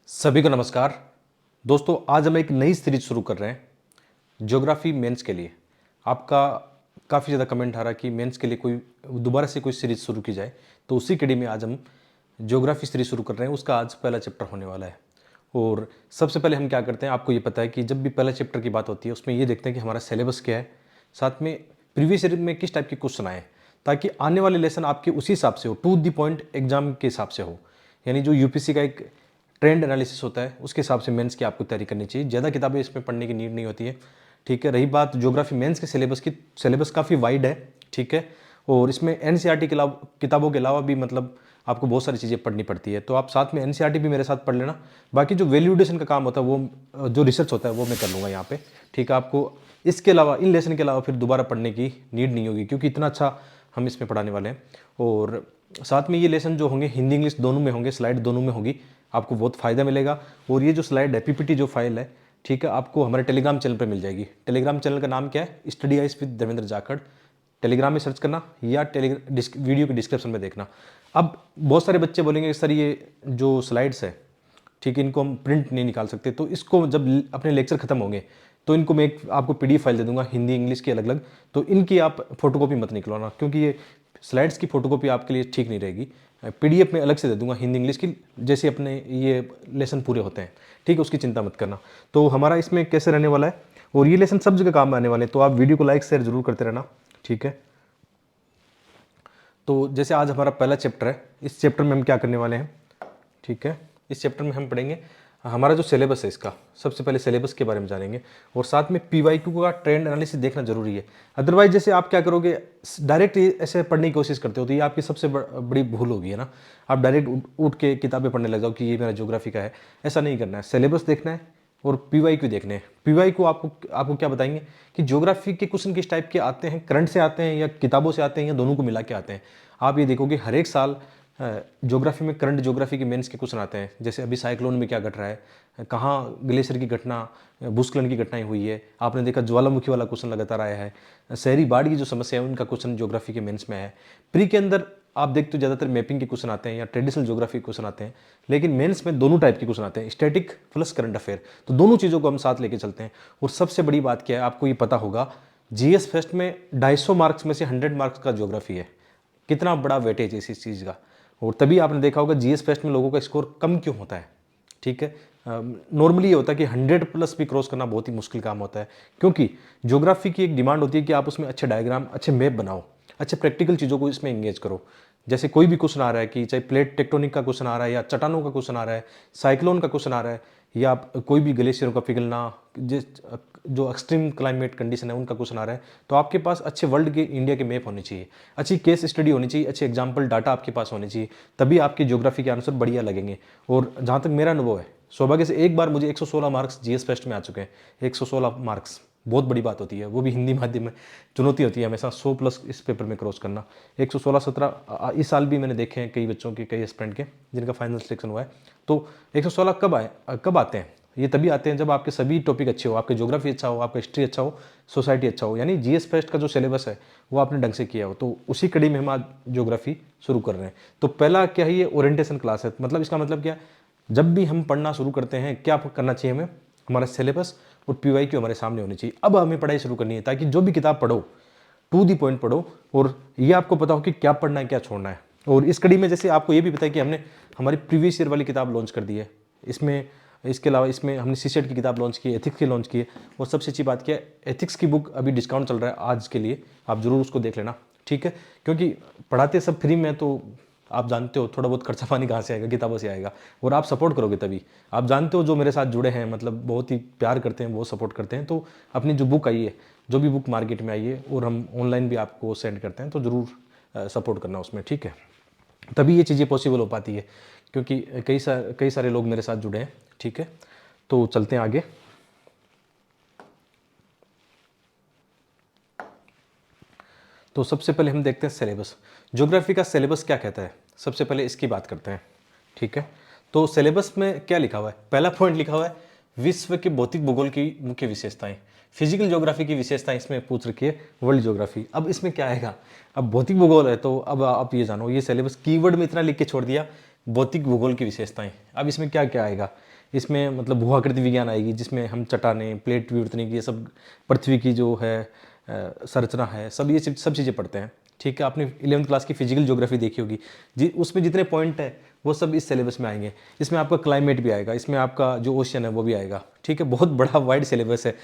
सभी को नमस्कार। दोस्तों, आज हम एक नई सीरीज शुरू कर रहे हैं ज्योग्राफी मेंस के लिए। आपका काफ़ी ज़्यादा कमेंट आ रहा है कि मेंस के लिए कोई दोबारा से कोई सीरीज शुरू की जाए, तो उसी कड़ी में आज हम ज्योग्राफी सीरीज शुरू कर रहे हैं। उसका आज पहला चैप्टर होने वाला है। और सबसे पहले हम क्या करते हैं, आपको ये पता है कि जब भी पहला चैप्टर की बात होती है उसमें ये देखते हैं कि हमारा सिलेबस क्या है, साथ में प्रीवियस ईयर में किस टाइप के क्वेश्चन आए, ताकि आने वाले लेसन आपके उसी हिसाब से हो, टू द पॉइंट एग्जाम के हिसाब से हो। यानी जो यूपीसी का एक ट्रेंड एनालिसिस होता है उसके हिसाब से मेंस की आपको तैयारी करनी चाहिए। ज़्यादा किताबें इसमें पढ़ने की नीड नहीं होती है। ठीक है, रही बात ज्योग्राफी मेंस के सिलेबस की, सिलेबस काफ़ी वाइड है। ठीक है, और इसमें एनसीईआरटी के अलावा, किताबों के अलावा भी मतलब आपको बहुत सारी चीज़ें पढ़नी पड़ती है। तो आप साथ में एनसीईआरटी भी मेरे साथ पढ़ लेना। बाकी जो वैल्यूडेशन का काम होता है, वो जो रिसर्च होता है वो मैं कर लूँगा यहाँ पे। ठीक है, आपको इसके अलावा, इन लेसन के अलावा फिर दोबारा पढ़ने की नीड नहीं होगी, क्योंकि इतना अच्छा हम इसमें पढ़ाने वाले हैं। और साथ में ये लेसन जो होंगे हिंदी इंग्लिश दोनों में होंगे, स्लाइड दोनों में होगी, आपको बहुत फ़ायदा मिलेगा। और ये जो स्लाइड है, पीपीटी जो फाइल है, ठीक है, आपको हमारे टेलीग्राम चैनल पे मिल जाएगी। टेलीग्राम चैनल का नाम क्या है? Study eyes with Devendra Jakhar. Telegram में सर्च करना या वीडियो के डिस्क्रिप्शन में देखना। अब बहुत सारे बच्चे बोलेंगे सर ये जो स्लाइड्स है, ठीक है, इनको हम प्रिंट नहीं निकाल सकते, तो इसको जब अपने लेक्चर खत्म होंगे तो इनको मैं एक आपको पीडीएफ फाइल दे दूंगा, हिंदी इंग्लिश की अलग अलग। तो इनकी आप फोटोकॉपी मत निकलवाना, क्योंकि ये स्लाइड्स की फोटोकॉपी आपके लिए ठीक नहीं रहेगी। पीडीएफ में अलग से दे दूंगा हिंदी इंग्लिश की, जैसे अपने ये लेसन पूरे होते हैं। ठीक है, उसकी चिंता मत करना। तो हमारा इसमें कैसे रहने वाला है, और ये लेसन सब जगह काम में आने वाले हैं, तो आप वीडियो को लाइक शेयर जरूर करते रहना। ठीक है, तो जैसे आज हमारा पहला चैप्टर है, इस चैप्टर में हम क्या करने वाले हैं? ठीक है, इस चैप्टर में हम पढ़ेंगे हमारा जो सिलेबस है इसका। सबसे पहले सिलेबस के बारे में जानेंगे, और साथ में पीवाईक्यू का ट्रेंड एनालिसिस देखना जरूरी है। अदरवाइज जैसे आप क्या करोगे, डायरेक्ट ऐसे पढ़ने की कोशिश करते हो, तो ये आपकी सबसे बड़ी भूल होगी, है ना। आप डायरेक्ट उठ के किताबें पढ़ने लग जाओ कि ये मेरा ज्योग्राफी का है। ऐसा नहीं करना है, सिलेबस देखना है और पीवाईक्यू देखने हैं। पीवाईक्यू आपको क्या बताएंगे कि ज्योग्राफी के क्वेश्चन किस टाइप के आते हैं, करंट से आते हैं या किताबों से आते हैं या दोनों को मिला के आते हैं। आप ये देखोगे हर एक साल ज्योग्राफी में, करंट ज्योग्राफी के मेंस के क्वेश्चन आते हैं। जैसे अभी साइक्लोन में क्या घट रहा है, कहाँ ग्लेशियर की घटना, भूस्खलन की घटनाएं हुई है, आपने देखा ज्वालामुखी वाला क्वेश्चन लगातार आया है। शहरी बाढ़ की जो समस्या है उनका क्वेश्चन ज्योग्राफी के मेंस में है। प्री के अंदर आप देखते हो ज़्यादातर मैपिंग के क्वेश्चन आते हैं या ट्रेडिशनल ज्योग्राफी के क्वेश्चन आते हैं, लेकिन मेंस में दोनों टाइप के क्वेश्चन आते हैं, स्टैटिक प्लस करंट अफेयर। तो दोनों चीज़ों को हम साथ लेके चलते हैं। और सबसे बड़ी बात क्या है, आपको ये पता होगा, जीएस फेस्ट में 250 मार्क्स में से 100 मार्क्स का ज्योग्राफी है। कितना बड़ा वेटेज है इस चीज़ का। और तभी आपने देखा होगा जीएस फेस्ट में लोगों का स्कोर कम क्यों होता है। ठीक है, नॉर्मली ये होता है कि 100 प्लस भी क्रॉस करना बहुत ही मुश्किल काम होता है, क्योंकि ज्योग्राफी की एक डिमांड होती है कि आप उसमें अच्छे डायग्राम, अच्छे मैप बनाओ, अच्छे प्रैक्टिकल चीज़ों को इसमें एंगेज करो। जैसे कोई भी क्वेश्चन आ रहा है, कि चाहे प्लेट टेक्टोनिक का क्वेश्चन आ रहा है, या चट्टानों का क्वेश्चन आ रहा है, साइक्लोन का क्वेश्चन आ रहा है, या कोई भी ग्लेशियरों का पिघलना, जिस जो एक्सट्रीम क्लाइमेट कंडीशन है उनका क्वेश्चन आ रहा है, तो आपके पास अच्छे वर्ल्ड के, इंडिया के मैप होने चाहिए, अच्छी केस स्टडी होनी चाहिए, अच्छे एग्जाम्पल डाटा आपके पास होने चाहिए, तभी आपकी ज्योग्राफी के आंसर बढ़िया लगेंगे। और जहाँ तक मेरा अनुभव है, सौभाग्य से एक बार मुझे 116 मार्क्स जीएस फेस्ट में आ चुके हैं। 116 मार्क्स बहुत बड़ी बात होती है, वो भी हिंदी माध्यम में। चुनौती होती है हमेशा 100 प्लस इस पेपर में क्रॉस करना। 116 17 इस साल भी मैंने देखे हैं कई बच्चों के, कई एस्पिरेंट के जिनका फाइनल सिलेक्शन हुआ है। तो 116 कब आते हैं? ये तभी आते हैं जब आपके सभी टॉपिक अच्छे हो, आपके ज्योग्राफी अच्छा हो, आपका हिस्ट्री अच्छा हो, सोसाइटी अच्छा हो, यानी जीएस फेस्ट का जो सिलेबस है वो आपने ढंग से किया हो। तो उसी कड़ी में हम आज ज्योग्राफी शुरू कर रहे हैं। तो पहला क्या है, ये ओरिएंटेशन क्लास है। मतलब इसका मतलब क्या, जब भी हम पढ़ना शुरू करते हैं क्या करना चाहिए हमें, हमारा सिलेबस और पीवाईक्यू हमारे सामने होनी चाहिए। अब हमें पढ़ाई शुरू करनी है, ताकि जो भी किताब पढ़ो टू दी पॉइंट पढ़ो, और ये आपको पता हो कि क्या पढ़ना है क्या छोड़ना है। और इस कड़ी में जैसे आपको ये भी पता है कि हमने हमारी प्रीवियस ईयर वाली किताब लॉन्च कर दी है। इसमें, इसके अलावा इसमें हमने सीसेट की किताब लॉन्च की है, एथिक्स की लॉन्च की है। और सबसे अच्छी बात क्या है, एथिक्स की बुक अभी डिस्काउंट चल रहा है आज के लिए, आप जरूर उसको देख लेना। ठीक है, क्योंकि पढ़ाते सब फ्री में, तो आप जानते हो थोड़ा बहुत खर्चा पानी कहाँ से आएगा, किताबों से आएगा। और आप सपोर्ट करोगे तभी। आप जानते हो जो मेरे साथ जुड़े हैं, मतलब बहुत ही प्यार करते हैं, वो सपोर्ट करते हैं। तो अपनी जो बुक आई है, जो भी बुक मार्केट में आई है, और हम ऑनलाइन भी आपको सेंड करते हैं, तो ज़रूर सपोर्ट करना उसमें। ठीक है, तभी ये चीज़ें पॉसिबल हो पाती है, क्योंकि कई सारे लोग मेरे साथ जुड़े हैं। ठीक है, तो चलते हैं आगे। तो सबसे पहले हम देखते हैं सिलेबस। ज्योग्राफी का सिलेबस क्या कहता है, सबसे पहले इसकी बात करते हैं। ठीक है, तो सिलेबस में क्या लिखा हुआ है? पहला पॉइंट लिखा हुआ है, विश्व के भौतिक भूगोल की मुख्य विशेषताएं। फिजिकल ज्योग्राफी की विशेषताएं इसमें पूछ रखी है, वर्ल्ड ज्योग्राफी। अब इसमें क्या आएगा, अब भौतिक भूगोल है, तो अब आप ये जानो, ये सिलेबस कीवर्ड में इतना लिख के छोड़ दिया, भौतिक भूगोल की विशेषताएं। अब इसमें क्या क्या आएगा, इसमें मतलब भू आकृति विज्ञान आएगी, जिसमें हम चट्टानें, प्लेट विवर्तनिक, ये सब पृथ्वी की जो है संरचना है, सब ये सब चीज़ें पढ़ते हैं। ठीक है, आपने 11वीं क्लास की फिजिकल ज्योग्राफी देखी होगी जी, उसमें जितने पॉइंट है वो सब इस सिलेबस में आएंगे। इसमें आपका क्लाइमेट भी आएगा, इसमें आपका जो ओशन है वो भी आएगा। ठीक है, बहुत बड़ा वाइड सिलेबस है।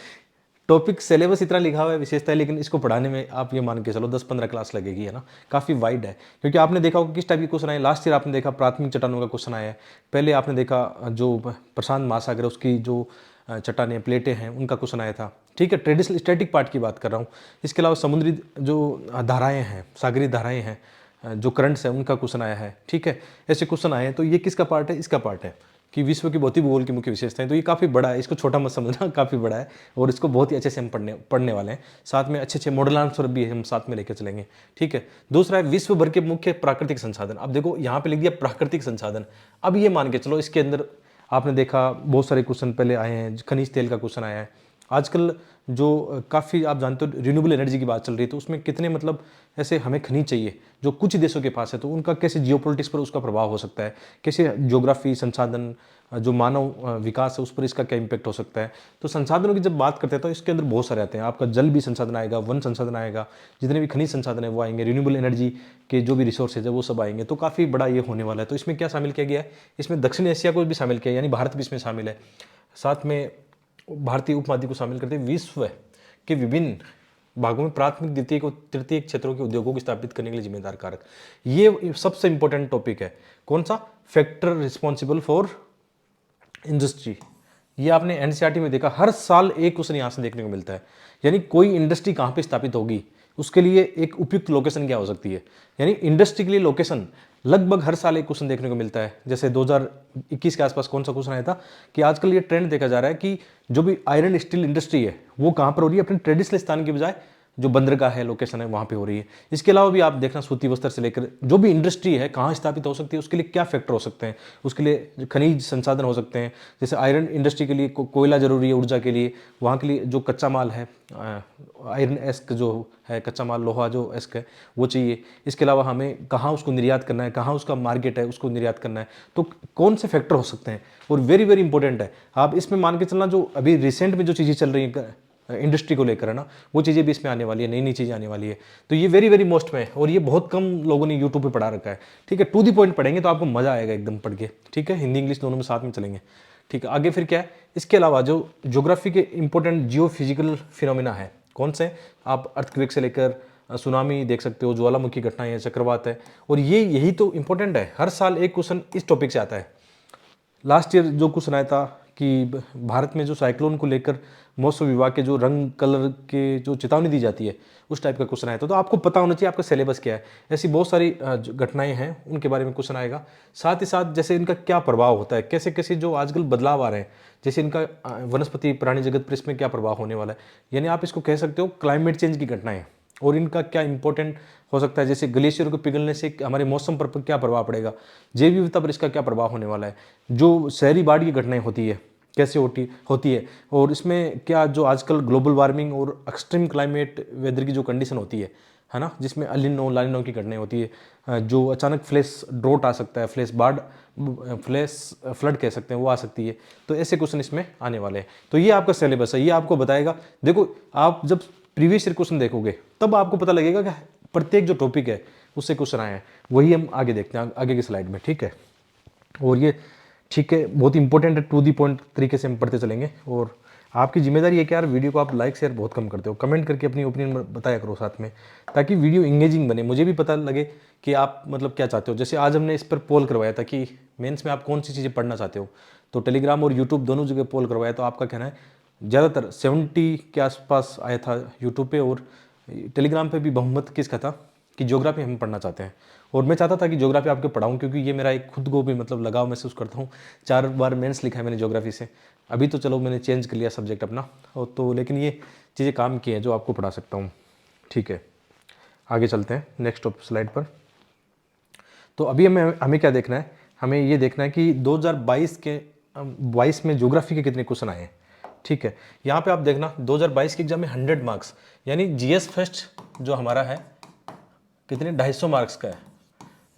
टॉपिक सिलेबस इतना लिखा हुआ है, विशेषता है, लेकिन इसको पढ़ाने में आप ये मान के चलो 10-15 क्लास लगेगी, है ना। काफ़ी वाइड है, क्योंकि आपने देखा होगा किस टाइप के क्वेश्चन आए। लास्ट ईयर आपने देखा प्राथमिक चट्टानों का क्वेश्चन आया है। पहले आपने देखा जो प्रशांत महासागर है उसकी जो चट्टानें, प्लेटें हैं, उनका क्वेश्चन आया था। ठीक है, ट्रेडिशनल स्टैटिक पार्ट की बात कर रहा हूँ। इसके अलावा समुद्री जो धाराएँ हैं, सागरीय धाराएँ हैं, जो करंट्स हैं, उनका क्वेश्चन आया है। ठीक है, ऐसे क्वेश्चन आए हैं। तो ये किसका पार्ट है, इसका पार्ट है कि विश्व की भौतिक भूगोल की मुख्य विशेषताएं। तो ये काफ़ी बड़ा है, इसको छोटा मत समझना, काफ़ी बड़ा है और इसको बहुत ही अच्छे से हम पढ़ने वाले हैं। साथ में अच्छे अच्छे मॉडल आंसर भी हम साथ में लेकर चलेंगे। ठीक है, दूसरा है विश्व भर के मुख्य प्राकृतिक संसाधन। अब देखो यहाँ पे लिख दिया प्राकृतिक संसाधन। अब ये मान के चलो इसके अंदर आपने देखा बहुत सारे क्वेश्चन पहले आए हैं, खनिज तेल का क्वेश्चन आया है। आजकल जो काफ़ी आप जानते हो रिन्यूएबल एनर्जी की बात चल रही है, तो उसमें कितने मतलब ऐसे हमें खनिज चाहिए जो कुछ देशों के पास है, तो उनका कैसे जियोपॉलिटिक्स पर उसका प्रभाव हो सकता है, कैसे ज्योग्राफी, संसाधन, जो मानव विकास है उस पर इसका क्या इम्पैक्ट हो सकता है। तो संसाधनों की जब बात करते हैं तो इसके अंदर बहुत सारे आते हैं। आपका जल भी संसाधन आएगा, वन संसाधन आएगा, जितने भी खनिज संसाधन है वो आएंगे, रिन्यूएबल एनर्जी के जो भी रिसोर्सेज है वो सब आएंगे। तो काफ़ी बड़ा ये होने वाला है। तो इसमें क्या शामिल किया गया है, इसमें दक्षिण एशिया को भी शामिल किया, यानी भारत भी इसमें शामिल है। साथ में भारतीय उपमहाद्वीप को शामिल करते हैं। विश्व के विभिन्न भागों में प्राथमिक, द्वितीय और तृतीय क्षेत्रों के उद्योगों को स्थापित करने के लिए जिम्मेदार कारक, ये सबसे इंपॉर्टेंट टॉपिक है। कौन सा, फैक्टर रिस्पॉन्सिबल फॉर इंडस्ट्री। ये आपने एनसीईआरटी में देखा, हर साल एक क्वेश्चन यहाँ से देखने को मिलता है। यानी कोई इंडस्ट्री कहाँ पे स्थापित होगी, उसके लिए एक उपयुक्त लोकेशन क्या हो सकती है। यानी इंडस्ट्री के लिए लोकेशन लगभग हर साल एक क्वेश्चन देखने को मिलता है। जैसे 2021 के आसपास कौन सा क्वेश्चन आया था कि आजकल ये ट्रेंड देखा जा रहा है कि जो भी आयरन स्टील इंडस्ट्री है वो कहाँ पर हो रही है, अपने ट्रेडिशनल स्थान की बजाय जो बंदरगाह है, लोकेशन है, वहाँ पे हो रही है। इसके अलावा भी आप देखना सूती वस्त्र से लेकर जो भी इंडस्ट्री है कहाँ स्थापित हो सकती है, उसके लिए क्या फैक्टर हो सकते हैं, उसके लिए खनिज संसाधन हो सकते हैं। जैसे आयरन इंडस्ट्री के लिए कोयला जरूरी है ऊर्जा के लिए, वहाँ के लिए जो कच्चा माल है, आयरन एस्क जो है कच्चा माल, लोहा जो एस्क है वो चाहिए। इसके अलावा हमें कहाँ उसको निर्यात करना है, कहाँ उसका मार्केट है उसको निर्यात करना है, तो कौन से फैक्टर हो सकते हैं। और वेरी वेरी इंपॉर्टेंट है, आप इसमें मान के चलना जो अभी रिसेंट में जो चीज़ें चल रही हैं इंडस्ट्री को लेकर, है ना, वो चीज़ें भी इसमें आने वाली है, नई नई चीज़ें आने वाली है। तो ये वेरी वेरी मोस्ट में है और ये बहुत कम लोगों ने यूट्यूब पे पढ़ा रखा है। ठीक है, टू दी पॉइंट पढ़ेंगे तो आपको मजा आएगा एकदम पढ़ के। ठीक है, हिंदी इंग्लिश दोनों में साथ में चलेंगे। ठीक है, आगे फिर क्या है, इसके अलावा जो ज्योग्राफी के इंपॉर्टेंट जियो फिजिकल फिनोमिना है, कौन से, आप अर्थक्वेक से लेकर सुनामी देख सकते हो, ज्वालामुखी घटनाएं है, चक्रवात है। और ये यही तो इंपॉर्टेंट है, हर साल एक क्वेश्चन इस टॉपिक से आता है। लास्ट ईयर जो क्वेश्चन आया था कि भारत में जो साइक्लोन को लेकर मौसम विभाग के जो रंग कलर के जो चेतावनी दी जाती है, उस टाइप का क्वेश्चन आया था। तो आपको पता होना चाहिए आपका सिलेबस क्या है। ऐसी बहुत सारी घटनाएं हैं, उनके बारे में क्वेश्चन आएगा। साथ ही साथ जैसे इनका क्या प्रभाव होता है, कैसे कैसे जो आजकल बदलाव आ रहे हैं, जैसे इनका वनस्पति प्राणी जगत पर इसमें क्या प्रभाव होने वाला है। यानी आप इसको कह सकते हो क्लाइमेट चेंज की घटनाएं और इनका क्या इंपॉर्टेंट हो सकता है। जैसे ग्लेशियर को पिघलने से हमारे मौसम पर क्या प्रभाव पड़ेगा, जैव विविधता पर इसका क्या प्रभाव होने वाला है। जो शहरी बाढ़ की घटनाएं होती है कैसे होती है, और इसमें क्या जो आजकल ग्लोबल वार्मिंग और एक्सट्रीम क्लाइमेट वेदर की जो कंडीशन होती है ना, जिसमें अलिनो लालिनो की घटनाएं होती है, जो अचानक फ्लैश ड्रोट आ सकता है, फ्लैश बाढ़, फ्लैश फ्लड कह सकते हैं, वो आ सकती है। तो ऐसे क्वेश्चन इसमें आने वाले हैं। तो ये आपका सिलेबस है, ये आपको बताएगा। देखो आप जब प्रीवियस ईयर क्वेश्चन देखोगे तब आपको पता लगेगा कि प्रत्येक जो टॉपिक है उससे क्वेश्चन आए हैं। वही हम आगे देखते हैं आगे की स्लाइड में। ठीक है, और ये ठीक है बहुत इंपॉर्टेंट है, टू दी पॉइंट तरीके से हम पढ़ते चलेंगे। और आपकी जिम्मेदारी है कि यार वीडियो को आप लाइक शेयर बहुत कम करते हो, कमेंट करके अपनी ओपिनियन बताया करो साथ में, ताकि वीडियो इंगेजिंग बने, मुझे भी पता लगे कि आप मतलब क्या चाहते हो। जैसे आज हमने इस पर पोल करवाया था कि मेंस में आप कौन सी चीज़ें पढ़ना चाहते हो, तो टेलीग्राम और यूट्यूब दोनों जगह पोल करवाया। तो आपका कहना है ज़्यादातर 70 के आसपास आया था यूट्यूब पे, और टेलीग्राम पे भी बहुमत किसका था कि ज्योग्राफी हम पढ़ना चाहते हैं। और मैं चाहता था कि ज्योग्राफी आपके पढ़ाऊँ, क्योंकि ये मेरा एक खुद को भी मतलब लगाव महसूस करता हूँ। 4 बार मेंस लिखा है मैंने ज्योग्राफी से। अभी तो चलो मैंने चेंज कर लिया सब्जेक्ट अपना, और तो लेकिन ये चीज़ें काम की हैं जो आपको पढ़ा सकता हूँ। ठीक है, आगे चलते हैं नेक्स्ट स्लाइड पर। तो अभी हमें क्या देखना है, हमें ये देखना है कि 2022 में ज्योग्राफी के कितने क्वेश्चन आए हैं। ठीक है, यहाँ पे आप देखना 2022 के एग्जाम में 100 मार्क्स, यानी जीएस फर्स्ट जो हमारा है कितने 250 मार्क्स का है।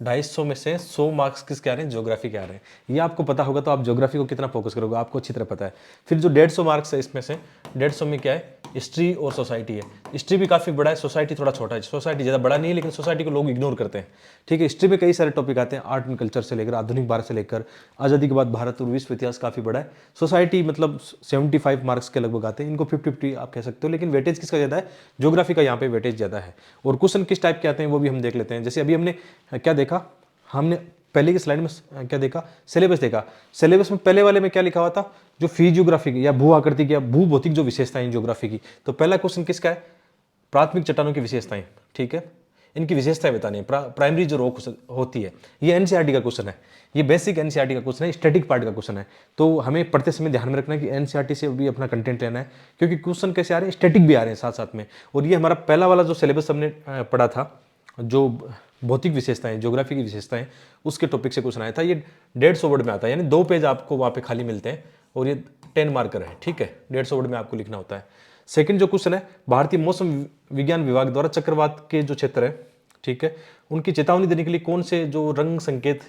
250 में से 100 मार्क्स किसके आ रहे हैं, ज्योग्राफी के आ रहे हैं। ये आपको पता होगा तो आप ज्योग्राफी को कितना फोकस करोगे आपको अच्छी तरह पता है। फिर जो 150 मार्क्स है इसमें से 150 में क्या है, हिस्ट्री और सोसाइटी है। हिस्ट्री भी काफ़ी बड़ा है, सोसाइटी थोड़ा छोटा है। सोसाइटी ज़्यादा बड़ा नहीं है लेकिन सोसाइटी को लोग इग्नोर करते हैं। ठीक है, हिस्ट्री में कई सारे टॉपिक आते हैं, आर्ट एंड कल्चर से लेकर आधुनिक भारत से लेकर आज़ादी के बाद भारत और विश्व इतिहास काफ़ी बड़ा है। सोसाइटी मतलब 75 मार्क्स के लगभग आते हैं, इनको 50-50 आप कह सकते हो। लेकिन वेटेज किसका ज़्यादा है, ज्योग्राफी का यहाँ पे वेटेज ज़्यादा है। और क्वेश्चन किस टाइप के आते हैं वो भी हम देख लेते हैं। जैसे अभी हमने क्या देखा, हमने पहले की स्लाइड में क्या देखा, सिलेबस देखा। सिलेबस में पहले वाले में क्या लिखा हुआ था, जो फिजियोग्राफी की या भू आकृति की या भूभौतिक जो विशेषताएं ज्योग्राफी की, तो पहला क्वेश्चन किसका है, प्राथमिक चट्टानों की विशेषताएं। ठीक है, इनकी विशेषताएं बतानी है, प्राइमरी जो रॉक होती है। ये एनसीईआरटी का क्वेश्चन है, ये बेसिक एनसीईआरटी का क्वेश्चन है, स्टैटिक पार्ट का क्वेश्चन है। तो हमें पढ़ते समय ध्यान में रखना है कि एनसीईआरटी से भी अपना कंटेंट लेना है, क्योंकि क्वेश्चन कैसे आ रहे हैं, स्टैटिक भी आ रहे हैं साथ साथ में। और ये हमारा पहला वाला जो सिलेबस हमने पढ़ा था, जो भौतिक विशेषताएं, ज्योग्राफी की विशेषताएं, उसके टॉपिक से क्वेश्चन आया था। ये 150 वर्ड में आता है, यानी 2 पेज आपको वहाँ पे खाली मिलते हैं और ये 10 मार्कर है। ठीक है, 150 वर्ड में आपको लिखना होता है। सेकंड जो क्वेश्चन है, भारतीय मौसम विज्ञान विभाग द्वारा चक्रवात के जो क्षेत्र है, ठीक है, उनकी चेतावनी देने के लिए कौन से जो रंग संकेत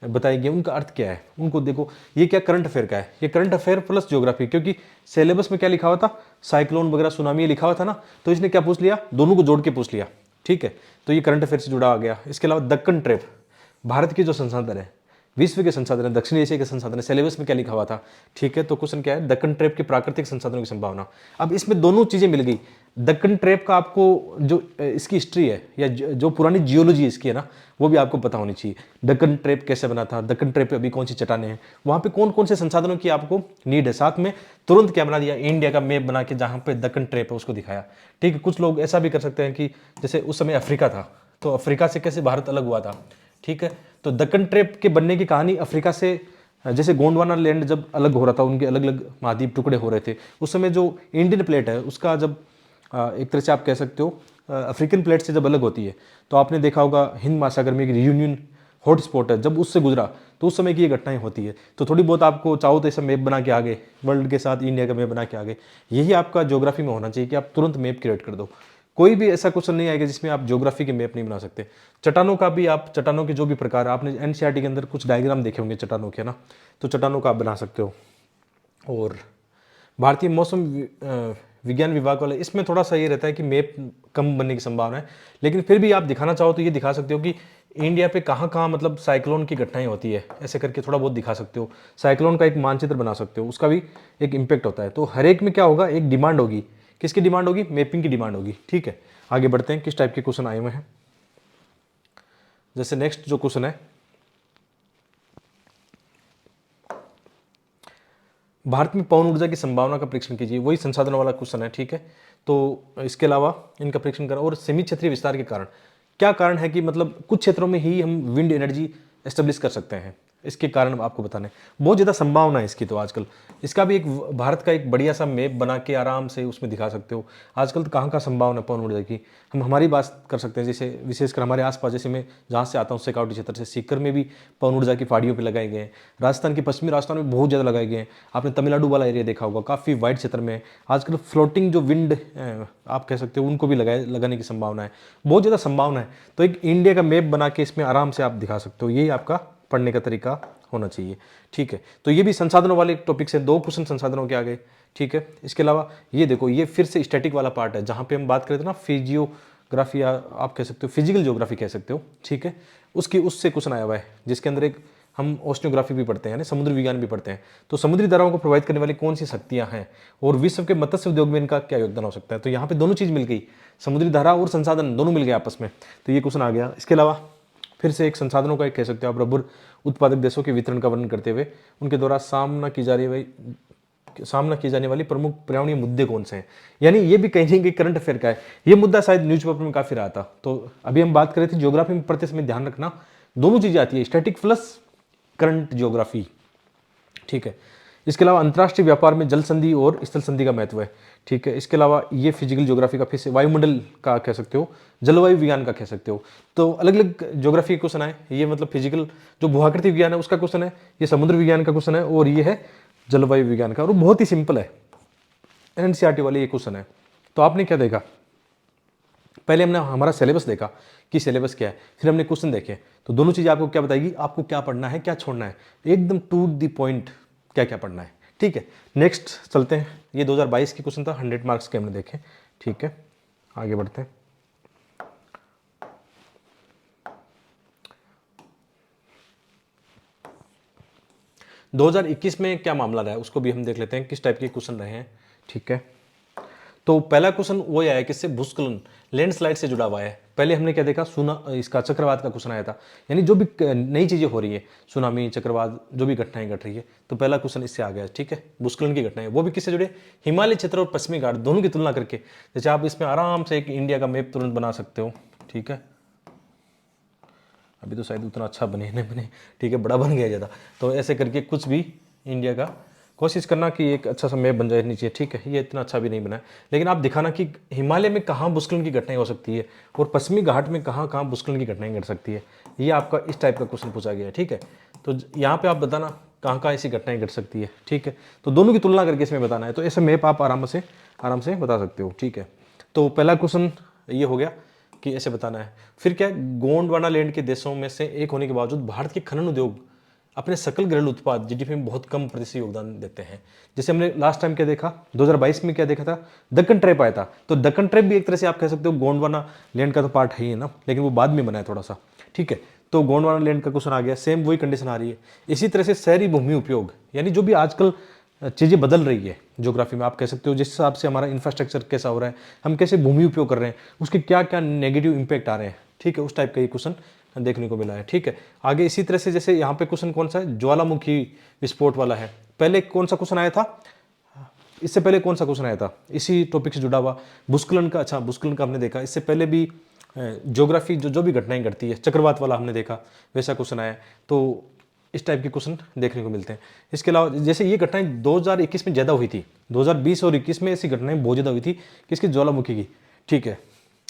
बताए गए, उनका अर्थ क्या है, उनको देखो। ये क्या करंट अफेयर का है, ये करंट अफेयर प्लस ज्योग्राफी, क्योंकि सिलेबस में क्या लिखा हुआ था, साइक्लोन वगैरह सुनामी लिखा हुआ था ना, तो इसने क्या पूछ लिया, दोनों को जोड़ के पूछ लिया। ठीक है, तो ये करंट अफेयर से जुड़ा आ गया। इसके अलावा दक्कन ट्रेप, भारत के जो संसाधन है, विश्व के संसाधन है, दक्षिण एशिया के संसाधन है, सिलेबस में क्या लिखा हुआ था। ठीक है, तो क्वेश्चन क्या है, दक्कन ट्रेप के प्राकृतिक संसाधनों की संभावना। अब इसमें दोनों चीजें मिल गई। दक्कन ट्रेप का आपको जो इसकी हिस्ट्री है या जो पुरानी जियोलॉजी इसकी है ना, वो भी आपको पता होनी चाहिए। दक्कन ट्रेप कैसे बना था, दक्कन ट्रेप पे अभी कौन सी चट्टानें हैं, वहां पे कौन कौन से संसाधनों की आपको नीड है। साथ में तुरंत क्या बना दिया, इंडिया का मैप बना के जहां पे दक्कन ट्रेप है उसको दिखाया। ठीक है, कुछ लोग ऐसा भी कर सकते हैं कि जैसे उस समय अफ्रीका था, तो अफ्रीका से कैसे भारत अलग हुआ था। ठीक है, तो दक्कन ट्रेप के बनने की कहानी अफ्रीका से, जैसे गोंडवाना लैंड जब अलग हो रहा था, उनके अलग अलग महाद्वीप टुकड़े हो रहे थे, उस समय जो इंडियन प्लेट है उसका जब एक तरह से आप कह सकते हो अफ्रीकन प्लेट से जब अलग होती है, तो आपने देखा होगा हिंद महासागर में एक रियूनियन हॉटस्पॉट है, जब उससे गुजरा तो उस समय की ये घटनाएं होती है। तो थोड़ी बहुत आपको चाहो तो ऐसा मैप बना के आगे, वर्ल्ड के साथ इंडिया का मैप बना के आगे, यही आपका ज्योग्राफी में होना चाहिए कि आप तुरंत मैप क्रिएट कर दो। कोई भी ऐसा क्वेश्चन नहीं आएगा जिसमें आप ज्योग्राफी के मैप नहीं बना सकते। चट्टानों का भी आप, चट्टानों के जो भी प्रकार, आपने एनसीईआरटी के अंदर कुछ डायग्राम देखे होंगे चट्टानों के ना, तो चट्टानों का आप बना सकते हो। और भारतीय मौसम विज्ञान विभाग वाले, इसमें थोड़ा सा ये रहता है कि मैप कम बनने की संभावना है, लेकिन फिर भी आप दिखाना चाहो तो ये दिखा सकते हो कि इंडिया पे कहाँ कहाँ मतलब साइक्लोन की घटनाएं होती है, ऐसे करके थोड़ा बहुत दिखा सकते हो। साइक्लोन का एक मानचित्र बना सकते हो, उसका भी एक इम्पैक्ट होता है। तो हर एक में क्या होगा, एक डिमांड होगी। किसकी डिमांड होगी, मैपिंग की डिमांड होगी। ठीक है, आगे बढ़ते हैं, किस टाइप के क्वेश्चन आए हुए हैं। जैसे नेक्स्ट जो क्वेश्चन है, भारत में पवन ऊर्जा की संभावना का परीक्षण कीजिए, वही संसाधनों वाला क्वेश्चन है। ठीक है, तो इसके अलावा इनका परीक्षण करा। और सीमित क्षेत्रीय विस्तार के कारण, क्या कारण है कि मतलब कुछ क्षेत्रों में ही हम विंड एनर्जी एस्टेब्लिश कर सकते हैं, इसके कारण आपको बताने बहुत ज़्यादा संभावना है इसकी। तो आजकल इसका भी एक भारत का एक बढ़िया सा मैप बना के आराम से उसमें दिखा सकते हो। आजकल तो कहाँ कहाँ संभावना है पवन ऊर्जा की, हम हमारी बात कर सकते हैं। जैसे विशेषकर हमारे आसपास, जैसे मैं जहाँ से आता हूँ शेखावटी क्षेत्र से, सीकर में भी पवन ऊर्जा की पहाड़ियों पर लगाए गए हैं। राजस्थान के पश्चिमी राजस्थान में बहुत ज़्यादा लगाए गए हैं। आपने तमिलनाडु वाला एरिया देखा होगा, काफ़ी वाइड क्षेत्र में आजकल फ्लोटिंग जो विंड आप कह सकते हो, उनको भी लगाने की संभावना है, बहुत ज़्यादा संभावना है। तो एक इंडिया का मैप बना के इसमें आराम से आप दिखा सकते हो, यही आपका पढ़ने का तरीका होना चाहिए। ठीक है, तो ये भी संसाधनों वाले टॉपिक से 2 क्वेश्चन संसाधनों के आ गए। ठीक है, इसके अलावा ये देखो, ये फिर से स्टैटिक वाला पार्ट है, जहाँ पे हम बात करते थे ना फिजियोग्राफी, या आप कह सकते हो फिजिकल ज्योग्राफी कह सकते हो। ठीक है, उससे क्वेश्चन आया हुआ है, जिसके अंदर एक हम ओशनोग्राफी भी पढ़ते हैं, यानी समुद्र विज्ञान भी पढ़ते हैं। तो समुद्री धाराओं को प्रभावित करने वाली कौन सी शक्तियां हैं और विश्व के मत्स्य उद्योग में इनका क्या योगदान हो सकता है। तो यहाँ पे दोनों चीज़ मिल गई, समुद्री धारा और संसाधन दोनों मिल गए आपस में, तो ये क्वेश्चन आ गया। इसके अलावा फिर से एक संसाधनों का एक कह सकते हो आप, रबर उत्पादक देशों के वितरण का वर्णन करते हुए उनके द्वारा सामना की जाने वाली प्रमुख पर्यावरणीय मुद्दे कौन से हैं। यानी ये भी कहीं ना कहीं करंट अफेयर का है, ये मुद्दा शायद न्यूज़पेपर में काफी रहा था। तो अभी हम बात कर रहे थे ज्योग्राफी में पढ़ते समय ध्यान रखना, दोनों चीजें आती है, स्टैटिक प्लस करंट ज्योग्राफी। ठीक है, इसके अलावा अंतर्राष्ट्रीय व्यापार में जल संधि और स्थल संधि का महत्व है। ठीक है, इसके अलावा ये फिजिकल ज्योग्राफी का, फिर से वायुमंडल का कह सकते हो, जलवायु विज्ञान का कह सकते हो। तो अलग अलग ज्योग्राफी के क्वेश्चन है, ये मतलब फिजिकल जो भूआकृति विज्ञान है उसका क्वेश्चन है, ये समुद्र विज्ञान का क्वेश्चन है, और ये है जलवायु विज्ञान का, और बहुत ही सिंपल है, एनसीईआरटी वाले ये क्वेश्चन है। तो आपने क्या देखा, पहले हमने हमारा सिलेबस देखा कि सिलेबस क्या है, फिर हमने क्वेश्चन देखे। तो दोनों चीज़ आपको क्या बताएगी, आपको क्या पढ़ना है, क्या छोड़ना है, एकदम टू द पॉइंट क्या क्या पढ़ना है। ठीक है, नेक्स्ट चलते हैं। ये 2022 की क्वेश्चन था, 100 मार्क्स के हमने देखे। ठीक है, आगे बढ़ते हैं। 2021 में क्या मामला रहा है उसको भी हम देख लेते हैं, किस टाइप के क्वेश्चन रहे हैं। ठीक है, तो पहला क्वेश्चन वो आया है किससे, भूस्खलन लैंडस्लाइड से जुड़ा हुआ है। पहले हमने क्या देखा, इसका चक्रवात का क्वेश्चन आया था, यानी जो भी नई चीजें हो रही है, सुनामी, चक्रवात, जो भी घटनाएं घट रही है, तो पहला क्वेश्चन इससे आ गया। ठीक है, भूस्खलन की घटनाएं, वो भी किससे जुड़े, हिमालय क्षेत्र और पश्चिमी घाट दोनों की तुलना करके। जैसे आप इसमें आराम से एक इंडिया का मैप तुरंत बना सकते हो। ठीक है, अभी तो शायद उतना अच्छा बने नहीं बने, ठीक है, बड़ा बन गया ज़्यादा, तो ऐसे करके कुछ भी इंडिया का कोशिश करना कि एक अच्छा सा मैप बन जाए नीचे। ठीक है, ये इतना अच्छा भी नहीं बना है, लेकिन आप दिखाना कि हिमालय में कहाँ भूस्खलन की घटनाएं हो सकती है और पश्चिमी घाट में कहाँ कहाँ भूस्खलन की घटनाएं घट सकती है। ये आपका इस टाइप का क्वेश्चन पूछा गया है। ठीक है, तो यहाँ पे आप बताना कहाँ कहाँ ऐसी घटनाएं घट सकती है। ठीक है, तो दोनों की तुलना करके इसमें बताना है, तो ऐसे मैप आप आराम से बता सकते हो। ठीक है, तो पहला क्वेश्चन ये हो गया कि ऐसे बताना है। फिर क्या, गोंडवाना लैंड के देशों में से एक होने के बावजूद भारत के खनन उद्योग अपने सकल घरेलू उत्पाद जीडीपी में बहुत कम प्रतिशत योगदान देते हैं। जैसे हमने लास्ट टाइम क्या देखा, 2022 में क्या देखा था, दक्कन ट्रैप आया था। तो दक्कन ट्रैप भी एक तरह से आप कह सकते हो गोंडवाना लैंड का तो पार्ट है ही ना, लेकिन वो बाद में बना है थोड़ा सा। ठीक है, तो गोंडवाना लैंड का क्वेश्चन आ गया, सेम वही कंडीशन आ रही है। इसी तरह से शहरी भूमि उपयोग, यानी जो भी आजकल चीज़ें बदल रही है ज्योग्राफी में, आप कह सकते हो जिस हिसाब से हमारा इंफ्रास्ट्रक्चर कैसा हो रहा है, हम कैसे भूमि उपयोग कर रहे हैं, उसके क्या क्या नेगेटिव इंपैक्ट आ रहे हैं। ठीक है, उस टाइप का ये क्वेश्चन देखने को मिला है। ठीक है, आगे इसी तरह से जैसे यहाँ पे क्वेश्चन कौन सा है, ज्वालामुखी विस्फोट वाला है। पहले कौन सा क्वेश्चन आया था, इससे पहले कौन सा क्वेश्चन आया था इसी टॉपिक से जुड़ा हुआ, भूस्खलन का। अच्छा, भूस्खलन का हमने देखा, इससे पहले भी ज्योग्राफी जो भी घटनाएं घटती है, चक्रवात वाला हमने देखा, वैसा क्वेश्चन आया। तो इस टाइप के क्वेश्चन देखने को मिलते हैं। इसके अलावा जैसे ये घटनाएं 2021 में ज़्यादा हुई थी, 2020 और 21 में ऐसी घटनाएं बहुत ज़्यादा हुई थी किसकी, ज्वालामुखी की। ठीक है,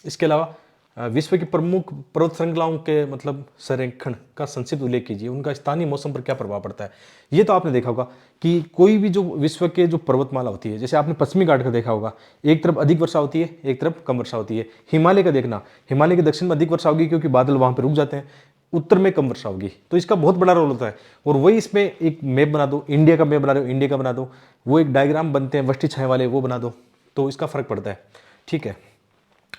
इसके अलावा विश्व की प्रमुख पर्वत श्रृंखलाओं के मतलब संरेखण का संक्षिप्त उल्लेख कीजिए, उनका स्थानीय मौसम पर क्या प्रभाव पड़ता है। ये तो आपने देखा होगा कि कोई भी जो विश्व के जो पर्वतमाला होती है, जैसे आपने पश्चिमी घाट का देखा होगा, एक तरफ अधिक वर्षा होती है, एक तरफ कम वर्षा होती है। हिमालय का देखना, हिमालय के दक्षिण में अधिक वर्षा होगी क्योंकि बादल वहां पर रुक जाते हैं, उत्तर में कम वर्षा होगी, तो इसका बहुत बड़ा रोल होता है। और वही इसमें एक मैप बना दो, इंडिया का मैप बना रहे हो, इंडिया का बना दो, वो एक डायग्राम बनते हैं वृष्टि छाया वाले, वो बना दो, तो इसका फर्क पड़ता है। ठीक है,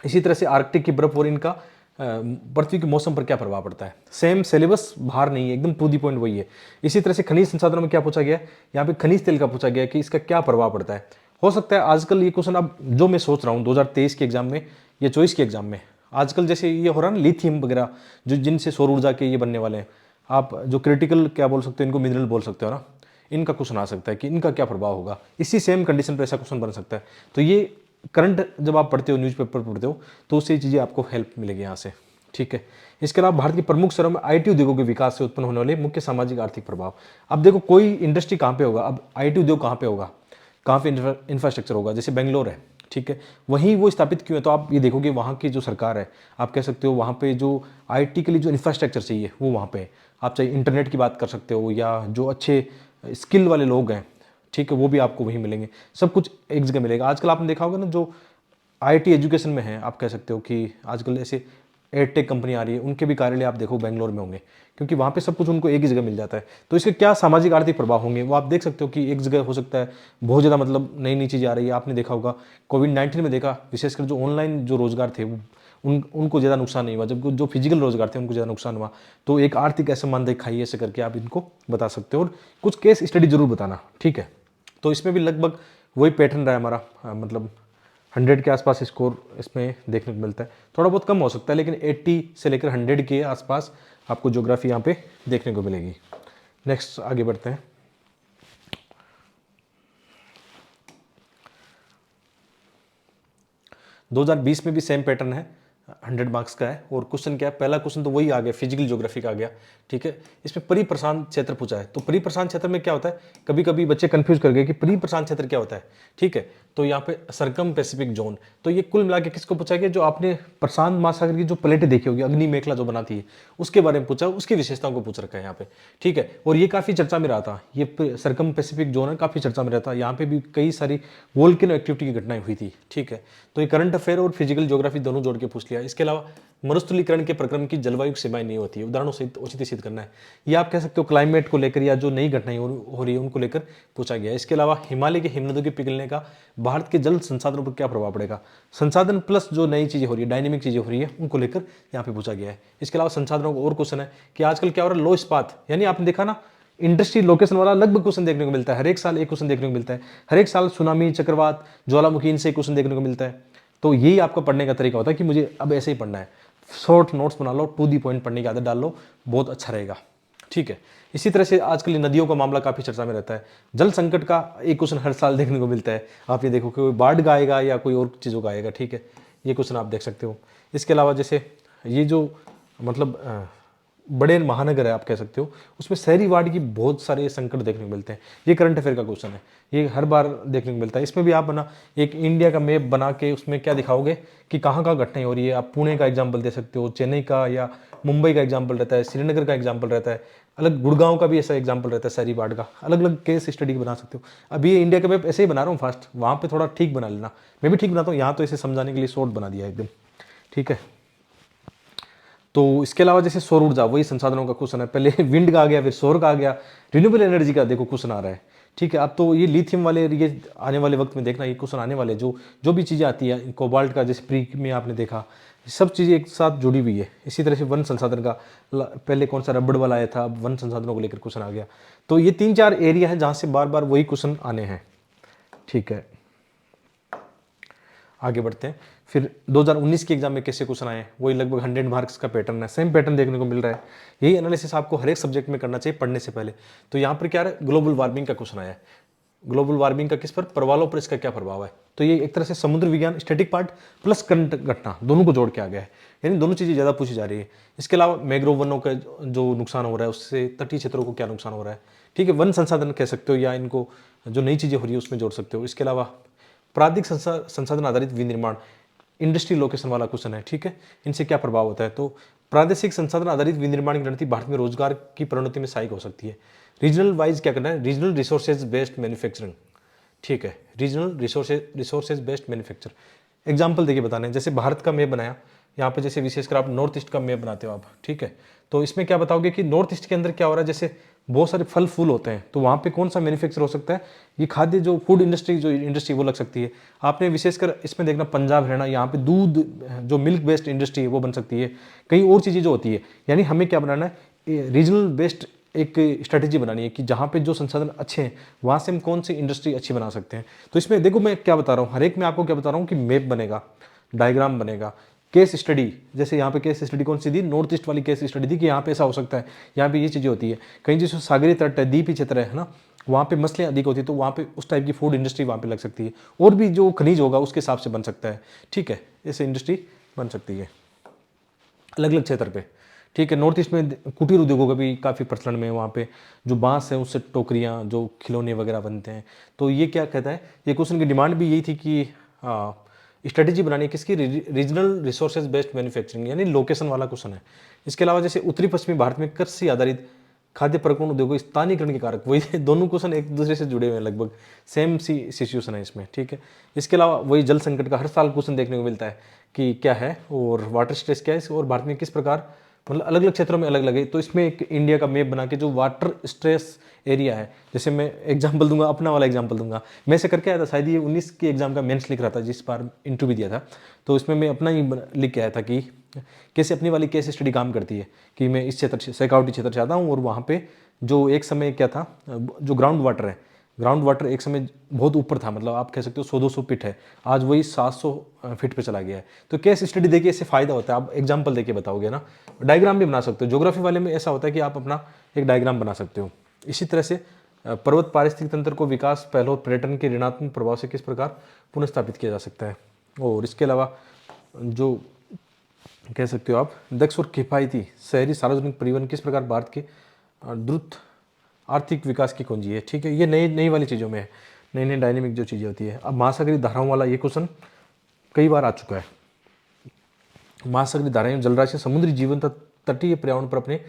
इसी तरह से आर्कटिक की बर्फ और इनका पृथ्वी के मौसम पर क्या प्रभाव पड़ता है। सेम सिलेबस बाहर नहीं है, एकदम टू दी पॉइंट वही है। इसी तरह से खनिज संसाधनों में क्या पूछा गया है, यहाँ पे खनिज तेल का पूछा गया कि इसका क्या प्रभाव पड़ता है। हो सकता है आजकल ये क्वेश्चन, अब जो मैं सोच रहा हूँ 2023 के एग्जाम में या 24 के एग्जाम में, आजकल जैसे ये हो रहा है ना, लिथियम वगैरह जो जिनसे सौर ऊर्जा के ये बनने वाले हैं, आप जो क्रिटिकल क्या बोल सकते हो, इनको मिनरल बोल सकते हो ना, इनका क्वेश्चन आ सकता है कि इनका क्या प्रभाव होगा। इसी सेम कंडीशन पर ऐसा क्वेश्चन बन सकता है। तो ये करंट जब आप पढ़ते हो, न्यूज़पेपर पढ़ते हो, तो उससे चीज़ें आपको हेल्प मिलेगी यहाँ से। ठीक है, इसके अलावा भारत के प्रमुख शहरों में आईटी उद्योगों के विकास से उत्पन्न होने वाले मुख्य सामाजिक आर्थिक प्रभाव। अब देखो कोई इंडस्ट्री कहाँ पे होगा, अब आईटी उद्योग कहाँ पे होगा, कहाँ पे इंफ्रास्ट्रक्चर होगा, जैसे बेंगलोर है। ठीक है, वहीं वो स्थापित क्यों है, तो आप ये देखोगे वहाँ की जो सरकार है, आप कह सकते हो वहाँ पे जो आईटी के लिए जो इंफ्रास्ट्रक्चर चाहिए वो वहाँ पे है। आप चाहे इंटरनेट की बात कर सकते हो या जो अच्छे स्किल वाले लोग हैं, ठीक है, वो भी आपको वहीं मिलेंगे, सब कुछ एक जगह मिलेगा। आजकल आपने देखा होगा ना, जो आईटी एजुकेशन में है, आप कह सकते हो कि आजकल ऐसे एयरटेक कंपनी आ रही है, उनके भी कार्यालय आप देखो बेंगलोर में होंगे, क्योंकि वहाँ पे सब कुछ उनको एक ही जगह मिल जाता है। तो इसके क्या सामाजिक आर्थिक प्रभाव होंगे वो आप देख सकते हो कि एक जगह हो सकता है बहुत ज़्यादा मतलब नई नई चीज़ें आ रही है। आपने देखा होगा कोविड-19 में देखा, विशेषकर जो ऑनलाइन जो रोजगार थे वो उनको ज़्यादा नुकसान नहीं हुआ, जबकि जो फिजिकल रोजगार थे उनको ज़्यादा नुकसान हुआ। तो एक आर्थिक असमान दिखाई ऐसे करके आप इनको बता सकते हो, और कुछ केस स्टडी जरूर बताना। ठीक है, तो इसमें भी लगभग वही पैटर्न रहा है हमारा, मतलब 100 के आसपास स्कोर इसमें देखने को मिलता है, थोड़ा बहुत कम हो सकता है, लेकिन 80 से लेकर 100 के आसपास आपको ज्योग्राफी यहाँ पे देखने को मिलेगी। नेक्स्ट आगे बढ़ते हैं। दो 2020 में भी सेम पैटर्न है, 100 मार्क्स का है। और क्वेश्चन क्या है, पहला क्वेश्चन तो वही आ गया, फिजिकल ज्योग्राफी का आ गया, ठीक है। इसमें परिप्रशांत क्षेत्र पूछा है। तो परिप्रशांत क्षेत्र में क्या होता है, कभी कभी बच्चे कंफ्यूज कर गए कि परिप्रशांत क्षेत्र क्या होता है, ठीक है। तो यहाँ पे सरकम पैसिफिक जोन, तो ये कुल मिला के किसको पूछा गया, जो आपने प्रशांत महासागर की जो प्लेटें देखी होगी, अग्नि मेखला जो बनाती है, उसके बारे में पूछा, उसकी विशेषताओं को पूछ रखा है यहाँ पे, ठीक है। और ये काफी चर्चा में रहा था, ये सरकम पैसिफिक जोन है, काफी चर्चा में रहा था। यहाँ पे भी कई सारी वोल्केनो एक्टिविटी की घटनाएं हुई थी, ठीक है। तो ये करंट अफेयर और फिजिकल ज्योग्राफी दोनों जोड़ के पूछ लिया। इसके अलावा मरुस्थलीकरण के प्रक्रम की जलवायु सीमाएं नहीं होती है, उदाहरणों से औचित्य सिद्ध करना है। ये आप कह सकते हो क्लाइमेट को लेकर या जो नई घटनाएं हो रही है उनको लेकर पूछा गया है। इसके अलावा हिमालय के हिमनदों के पिघलने का भारत के जल संसाधनों पर क्या प्रभाव पड़ेगा, संसाधन प्लस जो नई चीजें हो रही है, डायनेमिक चीजें हो रही है, उनको लेकर यहाँ पे पूछा गया है। इसके अलावा संसाधनों का और क्वेश्चन है कि आजकल क्या हो रहा है, लो इस्पात, यानी आपने देखा ना, इंडस्ट्री लोकेशन वाला लगभग क्वेश्चन देखने को मिलता है, हर एक साल एक क्वेश्चन देखने को मिलता है, हर एक साल सुनामी, चक्रवात, ज्वालामुखी, इनसे क्वेश्चन देखने को मिलता है। तो यही आपका पढ़ने का तरीका होता है कि मुझे अब ऐसे ही पढ़ना है, शॉर्ट नोट्स बना लो, टू दी पॉइंट पढ़ने की आदत डाल लो, बहुत अच्छा रहेगा, ठीक है। इसी तरह से आजकल नदियों का मामला काफी चर्चा में रहता है। जल संकट का एक क्वेश्चन हर साल देखने को मिलता है, आप ये देखो कि कोई बाढ़ का आएगा या कोई और चीज़ों का आएगा, ठीक है, ये क्वेश्चन आप देख सकते हो। इसके अलावा जैसे ये जो मतलब बड़े महानगर है आप कह सकते हो, उसमें शहरी वार्ड की बहुत सारे संकट देखने को मिलते हैं। ये करंट अफेयर का क्वेश्चन है, ये हर बार देखने को मिलता है। इसमें भी आप बना एक इंडिया का मैप बना के उसमें क्या दिखाओगे कि कहाँ कहाँ घटनाएं हो रही है। आप पुणे का एग्जाम्पल दे सकते हो, चेन्नई का या मुंबई का एग्जाम्पल रहता है, श्रीनगर का एग्जाम्पल रहता है, अलग गुड़गांव का भी ऐसा एग्जाम्पल रहता है, शहरी वार्ड का अलग अलग केस स्टडी बना सकते हो। अभी ये इंडिया का मैप ऐसे ही बना रहा हूँ फास्ट, वहाँ पे थोड़ा ठीक बना लेना, मैं भी ठीक बनाता हूँ, यहाँ तो इसे समझाने के लिए शॉर्ट बना दिया एकदम, ठीक है। तो इसके अलावा जैसे सौर ऊर्जा, वही संसाधनों का क्वेश्चन है, पहले विंड का आ गया, फिर सौर का आ गया, रिन्यूएबल एनर्जी का देखो क्वेश्चन आ रहा है, ठीक है। अब तो ये लिथियम वाले, ये आने वाले वक्त में देखना, ये क्वेश्चन आने वाले जो जो भी चीज़ें आती है, कोबाल्ट का जैसे प्री में आपने देखा, सब चीज़ें एक साथ जुड़ी हुई है। इसी तरह से वन संसाधन का, पहले कौन सा रबड़ वाला आया था, अब वन संसाधनों को लेकर क्वेश्चन आ गया। तो ये 3-4 एरिया है जहाँ से बार बार वही क्वेश्चन आने हैं, ठीक है। आगे बढ़ते हैं, फिर 2019 के एग्जाम में कैसे क्वेश्चन आए, वही लगभग 100 मार्क्स का पैटर्न है, सेम पैटर्न देखने को मिल रहा है। यही एनालिसिस आपको हर एक सब्जेक्ट में करना चाहिए पढ़ने से पहले। तो यहाँ पर क्या है, ग्लोबल वार्मिंग का क्वेश्चन आया है। ग्लोबल वार्मिंग का किस पर, प्रवालों पर इसका क्या प्रभाव है। तो ये एक तरह से समुद्र विज्ञान स्टैटिक पार्ट प्लस करंट घटना दोनों को जोड़ के आ गया है, यानी दोनों चीज़ें ज़्यादा पूछी जा रही है। इसके अलावा मैंग्रोव वनों का जो नुकसान हो रहा है, उससे तटीय क्षेत्रों को क्या नुकसान हो रहा है, ठीक है। वन संसाधन कह सकते हो, या इनको जो नई चीज़ें हो रही है उसमें जोड़ सकते हो। इसके अलावा प्राकृतिक संसाधन आधारित विनिर्माण, इंडस्ट्री लोकेशन वाला क्वेश्चन है, ठीक है, इनसे क्या प्रभाव होता है। तो प्रादेशिक संसाधन आधारित विनिर्माण की रणनीति भारत में रोजगार की प्रोन्नति में सहायक हो सकती है। रीजनल वाइज क्या करना है, रीजनल रिसोर्सेज बेस्ड मैन्युफैक्चरिंग, ठीक है, regional resources based manufacture. Example देखिए बताने, जैसे भारत का मैप बनाया, यहाँ पे जैसे विशेषकर आप नॉर्थ ईस्ट का मैप बनाते हो आप, ठीक है। तो इसमें क्या बताओगे कि नॉर्थ ईस्ट के अंदर क्या हो रहा है, जैसे बहुत सारे फल फूल होते हैं, तो वहाँ पे कौन सा मैन्युफैक्चर हो सकता है, ये खाद्य जो फूड इंडस्ट्री, जो इंडस्ट्री वो लग सकती है। आपने विशेषकर इसमें देखना पंजाब हरियाणा, यहाँ पे दूध जो मिल्क बेस्ड इंडस्ट्री है वो बन सकती है, कई और चीज़ें जो होती है। यानी हमें क्या बनाना है, रीजनल बेस्ड एक स्ट्रेटेजी बनानी है कि जहाँ पे जो संसाधन अच्छे हैं वहाँ से हम कौन सी इंडस्ट्री अच्छी बना सकते हैं। तो इसमें देखो मैं क्या बता रहा हूँ, हर एक में आपको क्या बता रहा हूँ कि मैप बनेगा, डायग्राम बनेगा, केस स्टडी, जैसे यहाँ पे केस स्टडी कौन सी दी, नॉर्थ ईस्ट वाली केस स्टडी थी कि यहाँ पे ऐसा हो सकता है, यहाँ पे ये चीज़ें होती है। कहीं जैसे सागरीय तट है, द्वीपीय क्षेत्र है ना, वहाँ पे मछलियाँ अधिक होती है, तो वहाँ पे उस टाइप की फूड इंडस्ट्री वहाँ पे लग सकती है, और भी जो खनिज होगा उसके हिसाब से बन सकता है, ठीक है, ऐसे इंडस्ट्री बन सकती है अलग अलग क्षेत्र पे, ठीक है। नॉर्थ ईस्ट में कुटीर उद्योगों का भी काफ़ी प्रचलन में है, वहाँ पे जो बांस है उससे टोकरियाँ, जो खिलौने वगैरह बनते हैं। तो ये क्या कहता है, ये क्वेश्चन की डिमांड भी यही थी कि स्ट्रेटेजी बनानी है किसकी, रीजनल रिसोर्सेज बेस्ड मैन्युफैक्चरिंग, यानी लोकेशन वाला क्वेश्चन है। इसके अलावा जैसे उत्तरी पश्चिमी भारत में कृषि आधारित खाद्य प्रक्रमण उद्योगों स्थानीयकरण के कारक, वही दोनों क्वेश्चन एक दूसरे से जुड़े हुए हैं, लगभग सेम सी सिचुएशन है इसमें, ठीक है। इसके अलावा वही जल संकट का हर साल क्वेश्चन देखने को मिलता है कि क्या है, और वाटर स्ट्रेस क्या है, और भारत में किस प्रकार, मतलब अलग अलग क्षेत्रों में अलग अलग है। तो इसमें एक इंडिया का मैप बना के जो वाटर स्ट्रेस एरिया है, जैसे मैं एग्जांपल दूंगा, अपना वाला एग्जांपल दूंगा, मैं से करके आया था, शायद ये 19 के एग्जाम का मेंस लिख रहा था, जिस बार इंटरव्यू दिया था, तो इसमें मैं अपना ही लिख के आया था कि कैसे अपनी वाली केस स्टडी काम करती है, कि मैं इस क्षेत्र से सिक्योरिटी क्षेत्र से आता हूँ, और वहाँ पे जो एक समय क्या था, जो ग्राउंड वाटर है, ग्राउंड वाटर एक समय बहुत ऊपर था, मतलब आप कह सकते हो 100-200 फीट है, आज वही 700 फीट पे चला गया है। तो केस स्टडी देखिए इससे फायदा होता है, आप एग्जांपल देके बताओगे ना, डायग्राम भी बना सकते हो। ज्योग्राफी वाले में ऐसा होता है कि आप अपना एक डायग्राम बना सकते हो। इसी तरह से पर्वत पारिस्थितिक तंत्र को विकास पहलों पर्यटन के ऋणात्मक प्रभाव से किस प्रकार पुनर्स्थापित किया जा सकता है। और इसके अलावा जो कह सकते हो आप दक्ष और किफ़ायती शहरी सार्वजनिक परिवहन किस प्रकार भारत के द्रुत आर्थिक विकास की कुंजी है। ठीक है, ये नई नई वाली चीज़ों में है, नई नई डायनेमिक जो चीज़ें होती है। अब महासागरीय धाराओं वाला ये क्वेश्चन कई बार आ चुका है। महासागरीय धाराएं जलराशि समुद्री जीवन तटीय पर्यावरण पर अपने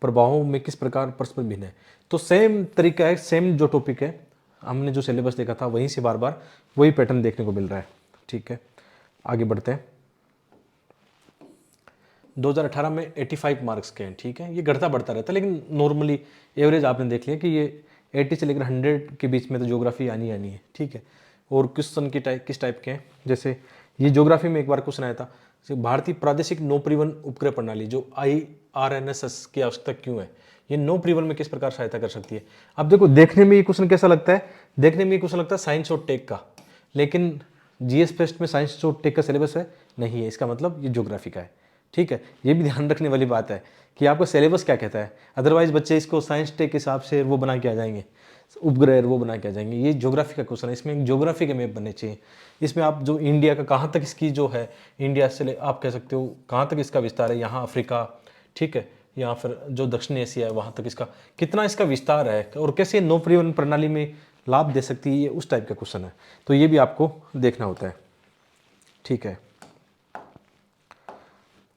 प्रभावों में किस प्रकार परस्पर भिन्न है। तो सेम तरीका है, सेम जो टॉपिक है, हमने जो सिलेबस देखा था वहीं से बार बार वही पैटर्न देखने को मिल रहा है। ठीक है, आगे बढ़ते हैं। 2018 में 85 मार्क्स के हैं। ठीक है, ये घटता बढ़ता रहता है, लेकिन नॉर्मली एवरेज आपने देख लिया कि ये 80 से लेकर 100 के बीच में तो ज्योग्राफी आनी है। ठीक है, और क्वेश्चन की किस टाइप के हैं, जैसे ये ज्योग्राफी में एक बार क्वेश्चन आया था, भारतीय प्रादेशिक नौ परिवहन उपग्रह प्रणाली जो IRNSS की आवश्यकता क्यों है, ये नौ परिवहन में किस प्रकार सहायता कर सकती है। अब देखो, देखने में ये क्वेश्चन कैसा लगता है, देखने में ये क्वेश्चन लगता है साइंस और टेक का, लेकिन GS फेस्ट में साइंस और टेक का सिलेबस है नहीं है, इसका मतलब ये ज्योग्राफी का है। ठीक है, ये भी ध्यान रखने वाली बात है कि आपका सिलेबस क्या कहता है, अदरवाइज बच्चे इसको साइंस टेक के हिसाब से वो बना के आ जाएंगे, उपग्रह वो बना के आ जाएंगे। ये ज्योग्राफी का क्वेश्चन है, इसमें एक ज्योग्राफी के मैप बनने चाहिए। इसमें आप जो इंडिया का कहाँ तक इसकी जो है, इंडिया से आप कह सकते हो कहाँ तक इसका विस्तार है, यहाँ अफ्रीका, ठीक है, या फिर जो दक्षिण एशिया है वहाँ तक इसका कितना इसका विस्तार है, और कैसे नौ परिवहन प्रणाली में लाभ दे सकती है, ये उस टाइप का क्वेश्चन है। तो ये भी आपको देखना होता है। ठीक है,